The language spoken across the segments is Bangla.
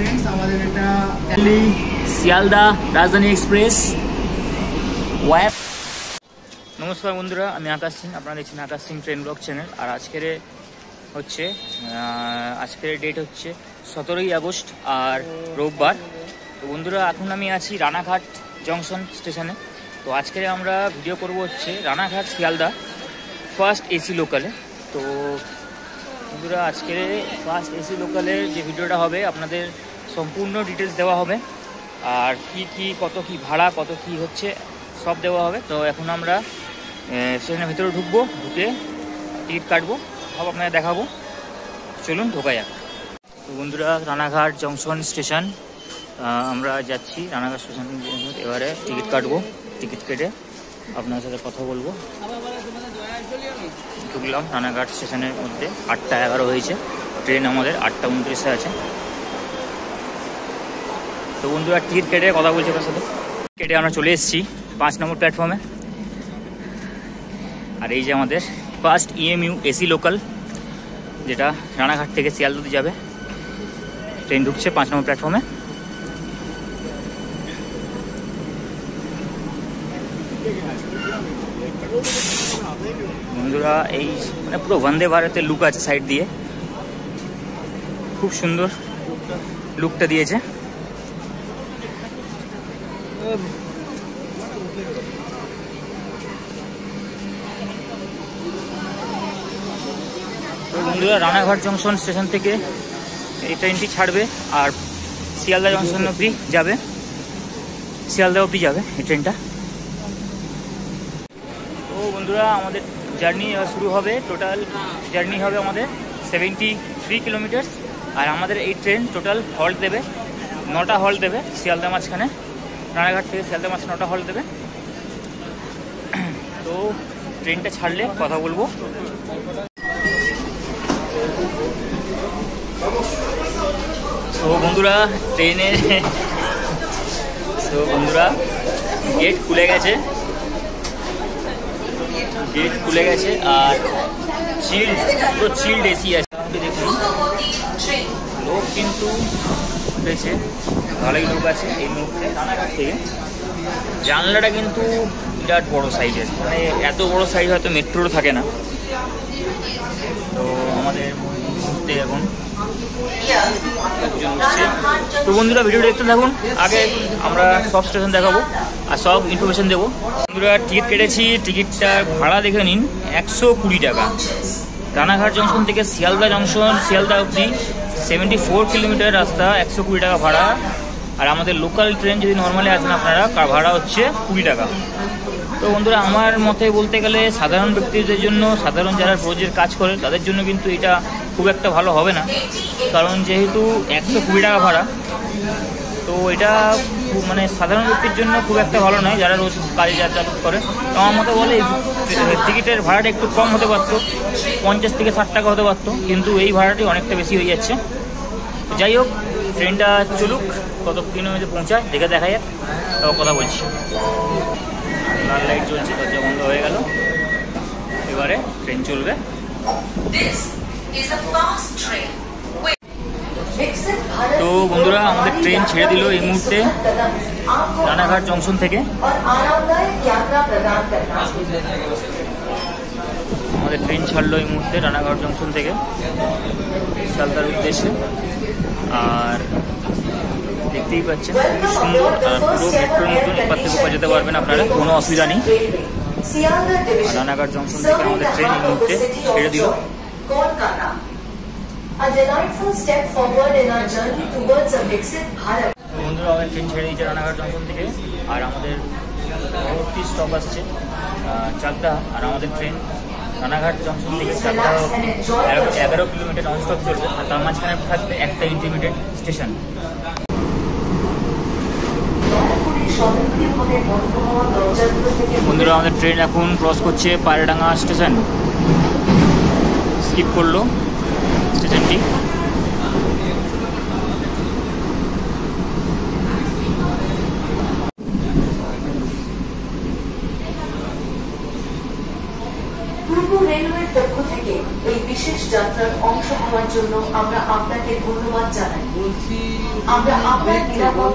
ফ্রেন্ডস, আমাদের এটা শিয়ালদা রাজধানী এক্সপ্রেস ওয়েব। নমস্কার বন্ধুরা, আমি আকাশ সিং, আপনারা দেখছেন আকাশ সিং ট্রেন ব্লগ চ্যানেল। আর আজকের ডেট হচ্ছে 17ই আগস্ট আর রোববার। তো বন্ধুরা, এখন আমি আছি রানাঘাট জংশন স্টেশনে। তো আজকে আমরা ভিডিও করব হচ্ছে রানাঘাট শিয়ালদা ফার্স্ট এসি লোকালে। তো বন্ধুরা, আজকের ফার্স্ট এসি লোকালের যে ভিডিওটা হবে আপনাদের সম্পূর্ণ ডিটেলস দেওয়া হবে, আর কি কত কি ভাড়া, কত কি হচ্ছে সব দেওয়া হবে। তো এখন আমরা স্টেশনের ভিতরে ঢুকবো, ঢুকে টিকিট কাটবো, সব আপনাদের দেখাবো। চলুন ঢোকা যাক। তো বন্ধুরা, রানাঘাট জংশন স্টেশন আমরা যাচ্ছি। রানাঘাট স্টেশন এবারে টিকিট কাটবো, টিকিট কেটে আপনার সাথে কথা বলবো। ঢুকলাম রানাঘাট স্টেশনের মধ্যে। 8টা 11 হয়েছে, ট্রেন আমাদের 8টা 29-এ আছে। তো বন্ধুরা, টিকিট কেটে কথা বলছি আপনার সাথে। কেটে আমরা চলে এসেছি 5 নম্বর প্ল্যাটফর্মে। আর এই যে আমাদের ফার্স্ট EMU এসি লোকাল, যেটা রানাঘাট থেকে শিয়ালদাতে যাবে। ট্রেন ঢুকছে 5 নম্বর প্ল্যাটফর্মে। বন্ধুরা, এই মানে পুরো বন্দে ভারতের লুক আছে সাইড দিয়ে, খুব সুন্দর লুকটা দিয়েছে। তো বন্ধুরা, রানাঘাট জংশন স্টেশন থেকে এই ট্রেনটি ছাড়বে আর শিয়ালদা জংশন অবধি যাবে, শিয়ালদা অবধি যাবে এই ট্রেনটা। তো বন্ধুরা, আমাদের জার্নি শুরু হবে। টোটাল জার্নি হবে আমাদের 73 কিলোমিটার। আর আমাদের এই ট্রেন টোটাল হল্ট দেবে 9টা হল্ট দেবে শিয়ালদা মাঝখানে। রানাঘাট থেকে শিয়ালদা মাঝখানে 9টা হল্ট দেবে। তো ট্রেনটা ছাড়লে কথা বলবো। তো বন্ধুরা, গেট খুলে গেছে, আর পুরো চিল্ড এসি আছে। দেখুন, লোক কিন্তু উঠেছে, ভালোই লোক আছে এই মুহূর্তে রানাঘাট থেকে। জানলাটা কিন্তু বিরাট বড় সাইজের, মানে এত বড় সাইজ হয়তো মেট্রোর থাকে না। তো আমাদের মুহূর্তে এখন লোকজন উঠছে। তো বন্ধুরা, ভিডিওটা দেখতে থাকুন। আগে আমরা সব স্টেশন দেখাবো আর সব ইনফরমেশন দেবো। বন্ধুরা, টিকিট কেটেছি, টিকিটটার ভাড়া দেখে নিন 120 টাকা। রানাঘাট জংশন থেকে শিয়ালদা অবধি 74 কিলোমিটার রাস্তা, 120 টাকা ভাড়া। আর আমাদের লোকাল ট্রেন যদি নর্মালি আসেন আপনারা, ভাড়া হচ্ছে 20 টাকা। তো বন্ধুরা, আমার মতে বলতে গেলে সাধারণ ব্যক্তিদের জন্য, সাধারণ যারা রোজের কাজ করে তাদের জন্য কিন্তু এটা খুব একটা ভালো হবে না, কারণ যেহেতু 120 টাকা ভাড়া, তো এটা মানে সাধারণ ব্যক্তির জন্য খুব একটা ভালো নয় যারা রোজ কাজে যাতায়াত করে। তো আমার মতে বলে টিকিটের ভাড়াটা একটু কম হতে পারতো, 50 থেকে 60 টাকা হতে পারতো, কিন্তু এই ভাড়াটি অনেকটা বেশি হয়ে যাচ্ছে। যাই হোক, ট্রেনটা চলুক, কত কিলোমিটার পৌঁছায় দেখে দেখা যাক, তাও কথা বলছি। লাল লাইট জ্বলছে, দরজা বন্ধ হয়ে গেল, এবারে ট্রেন চলবে। তো বন্ধুরা, আমাদের ট্রেন ছেড়ে দিল এই মুহূর্তে রানাঘাট জংশন থেকে। আমাদের ট্রেন ছাড়লো এই মুহূর্তে রানাঘাট জংশন থেকে শিয়ালদার উদ্দেশ্যে। আর দেখতেই পাচ্ছেন খুব সুন্দর, আর পুরো মেট্রোর মতন এপার থেকে ওপার যেতে পারবেন আপনারা, কোনো অসুবিধা নেই। রানাঘাট জংশন থেকে আমাদের ট্রেন এই মুহূর্তে ছেড়ে দিল। বন্ধুরা, আমাদের ট্রেন ছেড়ে দিয়েছে রানাঘাট জংশন থেকে। আর আমাদের পরবর্তী স্টপ আসছে চাকদা। আর আমাদের ট্রেন রানাঘাট জংশন থেকে চাকদা 11 কিলোমিটার নন স্টপ চলবে। আর তার মাঝখানে থাকবে একটা ইন্টারমিডিয়েট স্টেশন। বন্ধুরা, আমাদের ট্রেন এখন ক্রস করছে পায়রাডাঙ্গা স্টেশন, স্কিপ করলো স্টেশনটি। পূর্ব রেলওয়ের পক্ষ থেকে এই বিশেষ যাত্রার অংশ নেওয়ার জন্য আমরা আপনাকে ধন্যবাদ জানাই। আমরা আপনার নিরাপদ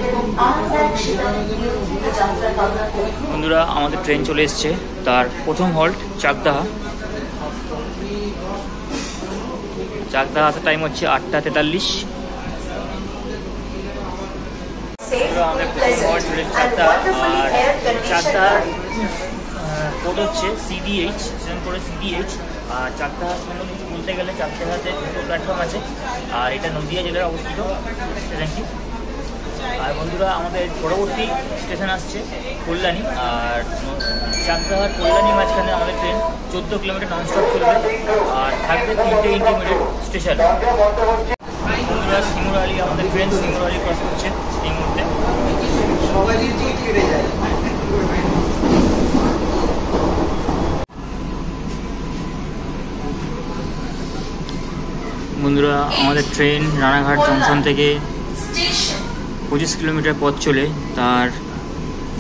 এবং আরামদায়ক সেবা নিয়ন্ত্রিত যাত্রা কামনা করি। বন্ধুরা, আমাদের ট্রেন চলে এসছে। তার প্রথম হল্ট চাকদাহা। চাকদাহা আসার টাইম হচ্ছে 8:43। আমাদের প্রথম হল্ট চলে চাকদাহা। আর চাকদাহার কোড হচ্ছে CDH, স্টেশন কোড CDH। আর চাকদাহা সম্বন্ধে কিছু বলতে গেলে চাকদাহাতে দুটো প্ল্যাটফর্ম আছে। আর এটা নদিয়া জেলায় অবস্থিত স্টেশনটি। আর বন্ধুরা, আমাদের পরবর্তী স্টেশন আসছে কল্যাণী। আর চাকদাহার কল্যাণীর মাঝখানে আমাদের ট্রেন 14 কিলোমিটার ননস্টপ চলবে। আর থাকবে 3টে ইন্টারমিডিয়েট স্টেশন। বন্ধুরা, সিঙ্গুরালি আমাদের ট্রেন সিঙ্গুরালি ক্রস করছে এই মুহূর্তে। বন্ধুরা, আমাদের ট্রেন রানাঘাট জংশন থেকে 25 কিলোমিটার পথ চলে তার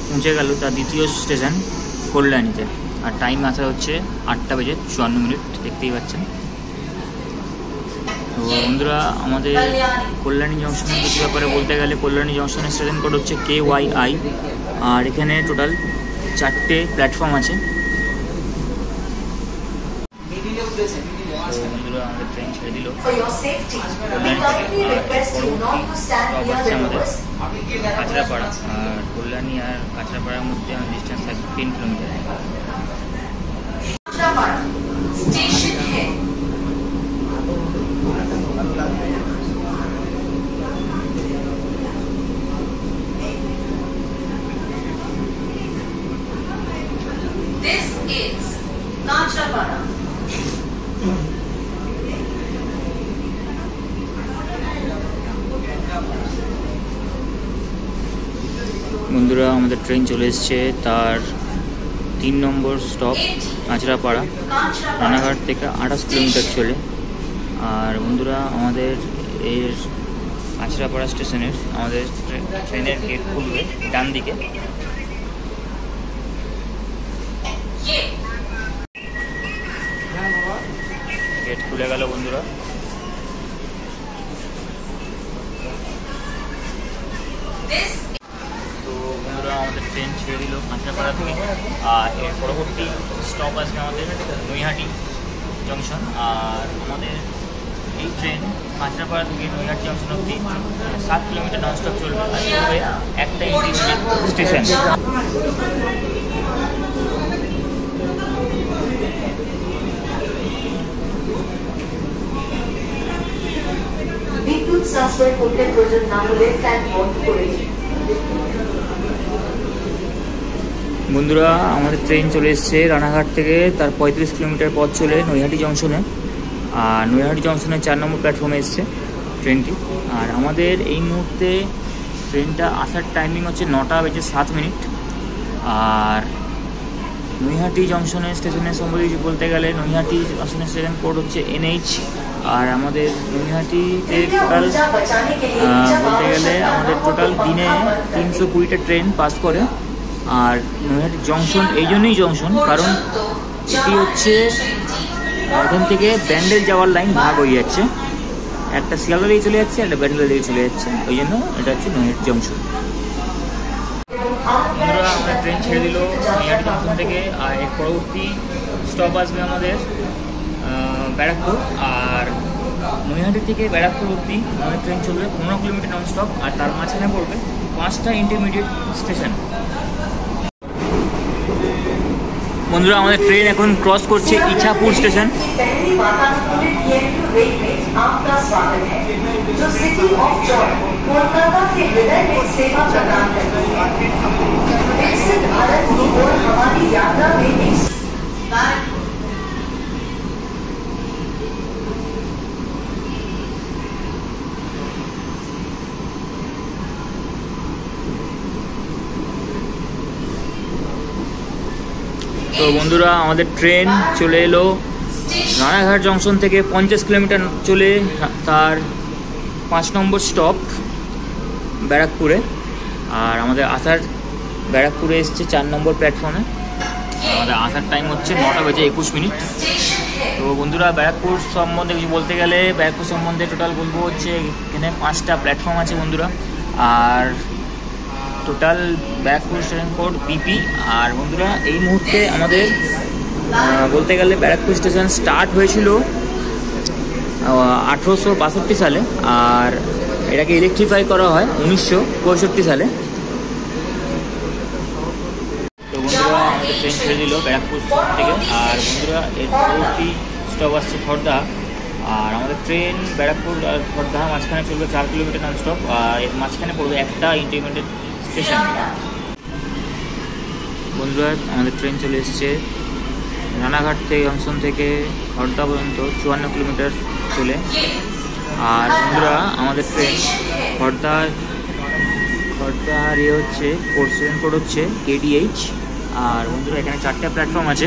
পৌঁছে গেল তার দ্বিতীয় স্টেশন কল্যাণীতে। আর টাইম আসা হচ্ছে 8:54, দেখতেই পাচ্ছেন। তো বন্ধুরা, আমাদের কল্যাণী জংশনের কিছু ব্যাপারে বলতে গেলে কল্যাণী জংশনের স্টেশন কোড হচ্ছে KYI। আর এখানে টোটাল 4টে প্ল্যাটফর্ম আছে। বন্ধুরা, আমাদের ট্রেন ছেড়ে দিল কল্যাণী থেকে। আর পরবর্তী স্টপ আসছে আমাদের কাঁচরাপাড়া। আর কল্যাণী আর কাঁচরাপাড়ার মধ্যে আমাদের ডিস্টেন্স থাকবে 3 কিলোমিটার। This is Kanchapara. বন্ধুরা, আমাদের ট্রেন চলে এসছে তার 3 নম্বর স্টপ কাঁচরাপাড়া। রানাঘাট থেকে 28 কিলোমিটার চলে। আর বন্ধুরা, আমাদের এর কাঁচরাপাড়া স্টেশনের আমাদের ট্রেনের গেট খুলবে ডান দিকে। গেট খুলে গেল বন্ধুরা। তো বন্ধুরা, আমাদের ট্রেন ছেড়ে দিল কাঁচরাপাড়া থেকে। আর এর পরবর্তী স্টপ আসবে আমাদের নৈহাটি জংশন। আর আমাদের এই ট্রেন কাঁচরাপাড়া থেকে নৈহাটি জংশন অবধি 7 কিলোমিটার ননস্টপ চলবে। আর চলবে একটা ইন্টারমিডিয়েট স্টেশন। বিদ্যুৎ সাশ্রয় করতে প্রয়োজন না হলে ফ্যান বন্ধ করে দিন। বন্ধুরা, আমাদের ট্রেন চলে এসছে রানাঘাট থেকে তার 35 কিলোমিটার পথ চলে নৈহাটি জংশনে। আর নৈহাটি জংশনের 4 নম্বর প্ল্যাটফর্মে এসছে ট্রেনটি। আর আমাদের এই মুহূর্তে ট্রেনটা আসার টাইমিং হচ্ছে 9:07। আর নৈহাটি জংশনের স্টেশনের সম্বন্ধে কিছু বলতে গেলে নৈহাটি জংশনের স্টেশন কোড হচ্ছে NH। আর আমাদের নৈহাটিতে টোটাল বলতে গেলে আমাদের টোটাল দিনে 320টা ট্রেন পাস করে। আর নৈহাটি জংশন এই জন্যই জংশন কারণ এটি হচ্ছে এখান থেকে ব্যান্ডেল যাওয়ার লাইন ভাগ হয়ে যাচ্ছে। একটা শিয়ালদা দিয়ে চলে যাচ্ছে, একটা ব্যান্ডেল দিয়ে চলে যাচ্ছে। ওই জন্য এটা হচ্ছে নৈহাটি জংশন। বন্ধুরা, আমরা ট্রেন ছেড়ে দিল নৈহাটি জংশন থেকে। আর এর পরবর্তী স্টপ আসবে আমাদের ব্যারাকপুর। আর নৈহাটি থেকে ব্যারাকপুর অবধি আমাদের ট্রেন চলবে 15 কিলোমিটার নন স্টপ। আর তার মাঝখানে পড়বে 5টা ইন্টারমিডিয়েট স্টেশন। বন্ধুরা, আমাদের ট্রেন এখন ক্রস করছে ইছাপুর স্টেশন। তো বন্ধুরা, আমাদের ট্রেন চলে এলো রানাঘাট জংশন থেকে 50 কিলোমিটার চলে তার 5 নম্বর স্টপ ব্যারাকপুরে। আর আমাদের আসার ব্যারাকপুরে এসছে 4 নম্বর প্ল্যাটফর্মে। আমাদের আসার টাইম হচ্ছে 9:21। তো বন্ধুরা ব্যারাকপুর সম্বন্ধে কিছু বলতে গেলে ব্যারাকপুর সম্বন্ধে টোটাল বলবো হচ্ছে এখানে 5টা প্ল্যাটফর্ম আছে বন্ধুরা। আর total Barrackpore station code BP. আর বন্ধুরা এই মুহূর্তে আমাদের বলতে গেলে ব্যারাকপুর স্টেশন স্টার্ট হয়েছিল 1862 সালে, আর এটাকে ইলেকট্রিফাই করা হয় 1965 সালে। তো বন্ধুরা আমাদের ট্রেন ছেড়ে দিল ব্যারাকপুর থেকে। আর বন্ধুরা এর পরবর্তী স্টপ আসছে খড়দা। আর আমাদের ট্রেন ব্যারাকপুর আর খড়দা মাঝখানে চলবে 4 কিলোমিটার নন স্টপ। আর এর মাঝখানে পড়বে একটা ইন্টারমিডিয়েট স্টেশন। বন্ধুরা আমাদের ট্রেন চলে এসছে রানাঘাট থেকে, জংশন থেকে খড়দা পর্যন্ত 54 কিলোমিটার চলে। আর বন্ধুরা আমাদের ট্রেন খড়দার হচ্ছে স্টেশন কোড হচ্ছে KDH। আর বন্ধুরা এখানে 4টা প্ল্যাটফর্ম আছে।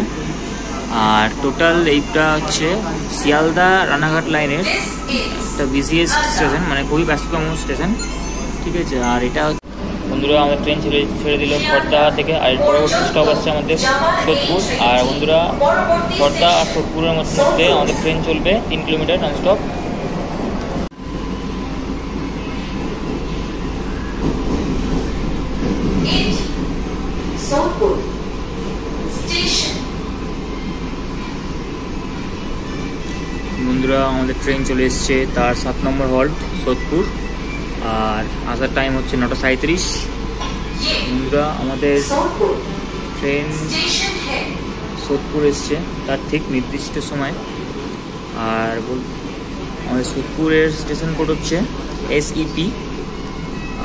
আর টোটাল এইটা হচ্ছে শিয়ালদা রানাঘাট লাইনের একটা বিজিএস স্টেশন, মানে খুবই ব্যস্ততম স্টেশন, ঠিক আছে। আর এটা বন্ধুরা আমাদের ট্রেন ছেড়ে দিল খড়দা থেকে। আর এর পরবর্তী স্টপ আসছে আমাদের সোদপুর। আর বন্ধুরা খড়দা আর সোদপুরের মধ্যে আমাদের ট্রেন চলবে 3 কিলোমিটার নন স্টপ। বন্ধুরা আমাদের ট্রেন চলে এসছে তার 7 নম্বর হল্ট সোদপুর। আর আসার টাইম হচ্ছে 9:37। বন্ধুরা আমাদের ট্রেন সোদপুর এসছে তার ঠিক নির্দিষ্ট সময়। আর আমাদের সোদপুরের স্টেশন কোড হচ্ছে SEP।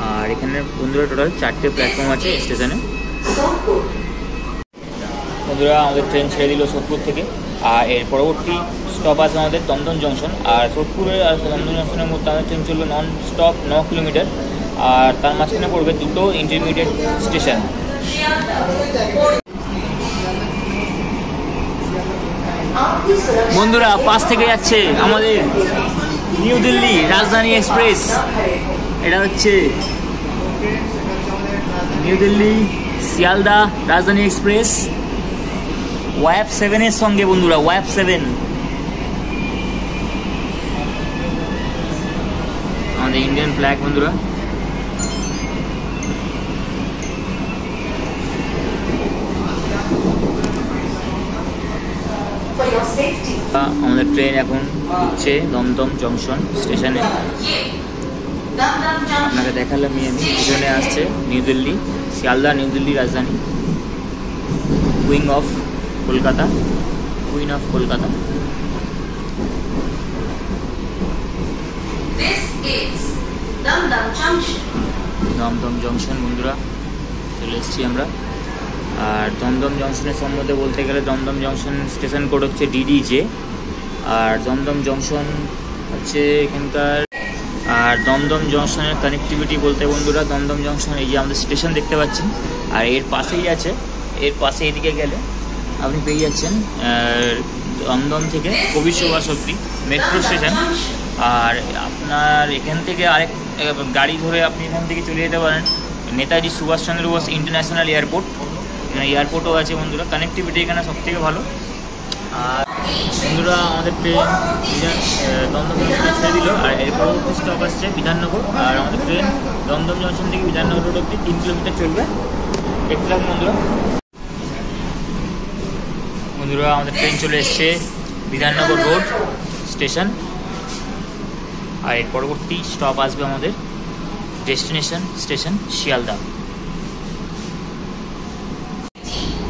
আর এখানে বন্ধুরা টোটাল 4টে প্ল্যাটফর্ম আছে স্টেশনে। বন্ধুরা আমাদের ট্রেন ছেড়ে দিল সোদপুর থেকে। আর এর পরবর্তী স্টপ আছে আমাদের দমদম জংশন। আর সোদপুরের আর দমদম জংশনের মধ্যে আমাদের ট্রেন চলবে নন স্টপ 9 কিলোমিটার। আর তার মাঝখানে পড়বে 2টো ইন্টারমিডিয়েট স্টেশন। বন্ধুরা পাশ থেকে যাচ্ছে আমাদের নিউ দিল্লি রাজধানী এক্সপ্রেস। এটা হচ্ছে নিউ দিল্লি শিয়ালদা রাজধানী এক্সপ্রেস ওয়াইপ 7 এর সঙ্গে। বন্ধুরা ওয়াইপ 7 আমাদের ইন্ডিয়ান ফ্ল্যাগ। বন্ধুরা আমাদের ট্রেন এখন হচ্ছে দমদম জংশন স্টেশনে। আপনাকে দেখালাম আমি পিছনে আসছে new Delhi Sealdah new Delhi Rajdhani queen of Kolkata. Dumdum junction বন্ধুরা চলে এসেছি আমরা। আর দমদম জংশনের সম্বন্ধে বলতে গেলে দমদম জংশন স্টেশন কোড হচ্ছে DDJ। আর দমদম জংশন হচ্ছে এখানকার। আর দমদম জংশনের কানেক্টিভিটি বলতে বন্ধুরা দমদম জংশন এই যে আমাদের স্টেশন দেখতে পাচ্ছেন, আর এর পাশেই আছে, এর পাশে এদিকে গেলে আপনি পেয়ে যাচ্ছেন দমদম থেকে কবি সুভাষ অবধি মেট্রো স্টেশন। আর আপনার এখান থেকে আরেক গাড়ি ধরে আপনি এখান থেকে চলে যেতে পারেন নেতাজি সুভাষচন্দ্র বোস ইন্টারন্যাশনাল এয়ারপোর্ট। এয়ারপোর্টও আছে বন্ধুরা, কানেক্টিভিটি এখানে সবথেকে ভালো। আর বন্ধুরা আমাদের ট্রেন দমদম জংশনে ছেড়ে দিল। আর এর পরবর্তী স্টপ আসছে বিধাননগর। আর আমাদের ট্রেন দমদম জংশন থেকে বিধাননগর রোড অব্দি 3 কিলোমিটার চলবে। দেখতে থাকুন বন্ধুরা আমাদের ট্রেন চলে এসছে বিধাননগর রোড স্টেশন। আর এর পরবর্তী স্টপ আসবে আমাদের ডেস্টিনেশন স্টেশন শিয়ালদা।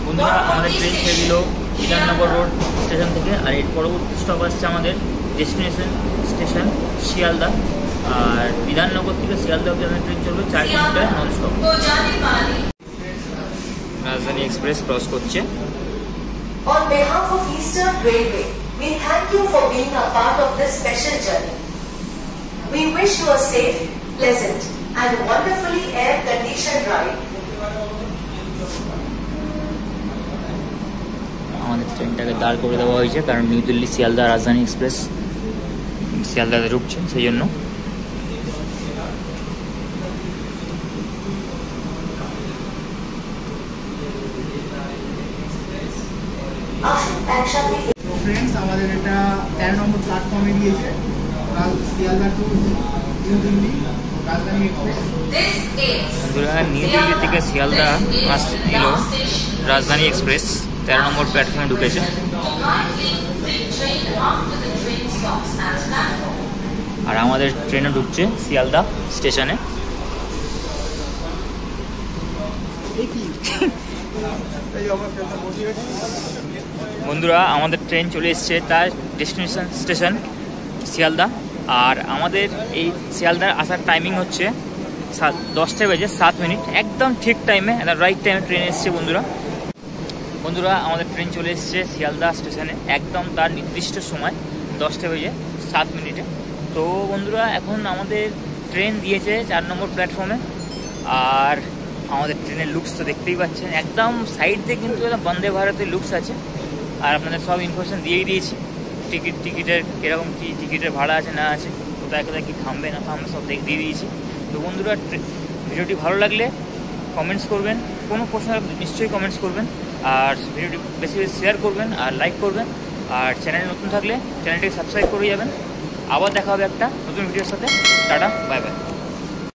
বন্ধুরা আমাদের ট্রেন ছেড়ে দিল বিধাননগর রোড স্টেশন থেকে। আর এর পরবর্তী স্টপ আসছে আমাদের ডেস্টিনেশন স্টেশন শিয়ালদা। আর বিধাননগর থেকে শিয়ালদা অবধি আমাদের ট্রেন চলবে 4 কিলোমিটার নন স্টপ। রাজধানী এক্সপ্রেস ক্রস করছে। On behalf of Eastern Railway, we thank you for being a part of this special journey. We wish you a safe, pleasant, and wonderfully air-conditioned ride. আমাদের ট্রেনটাকে দাঁড় করে দেওয়া হয়েছে কারণ নিউ দিল্লি শিয়ালদা রাজধানী এক্সপ্রেস শিয়ালদাতে ঢুকছে, সেই জন্য। ফ্রেন্ডস, আমাদের এটা 13 নম্বর প্ল্যাটফর্মে দিয়েছে, শিয়ালদা টু নিউ দিল্লি রাজধানী এক্সপ্রেস। বন্ধুরা নিউ দিল্লি থেকে শিয়ালদা এলো রাজধানী এক্সপ্রেস, 13 নম্বর প্ল্যাটফর্মে ঢুকেছে। আর আমাদের ট্রেনে ঢুকছে শিয়ালদা স্টেশনে। বন্ধুরা আমাদের ট্রেন চলে এসছে তার ডেস্টিনেশন স্টেশন শিয়ালদা। আর আমাদের এই শিয়ালদার আসার টাইমিং হচ্ছে 10টা বেজে 7 মিনিট, একদম ঠিক টাইমে, রাইট টাইমে ট্রেন এসছে বন্ধুরা। বন্ধুরা আমাদের ট্রেন চলে এসছে শিয়ালদা স্টেশনে একদম তার নির্দিষ্ট সময় 10টা বেজে 7 মিনিটে। তো বন্ধুরা এখন আমাদের ট্রেন দিয়েছে 4 নম্বর প্ল্যাটফর্মে। আর আমাদের ট্রেনের লুকস তো দেখতেই পাচ্ছেন, একদম সাইড দিয়ে কিন্তু একটা বন্দে ভারতের লুকস আছে। আর আপনাদের সব ইনফরমেশন দিয়েই দিয়েছি, টিকিটের কীরকম কী টিকিটের ভাড়া আছে না আছে, কোথায় কোথায় কী থামবে না থামবে সব দিয়ে দিয়েছি। তো বন্ধুরা ভিডিওটি ভালো লাগলে কমেন্টস করবেন, কোনো প্রশ্ন নিশ্চয়ই কমেন্টস করবেন। আর ভিডিওটি বেশি বেশি শেয়ার করবেন আর লাইক করবেন। আর চ্যানেলে নতুন থাকলে চ্যানেলটিকে সাবস্ক্রাইব করে যাবেন। আবার দেখা হবে একটা নতুন ভিডিওর সাথে। Tata, bye bye.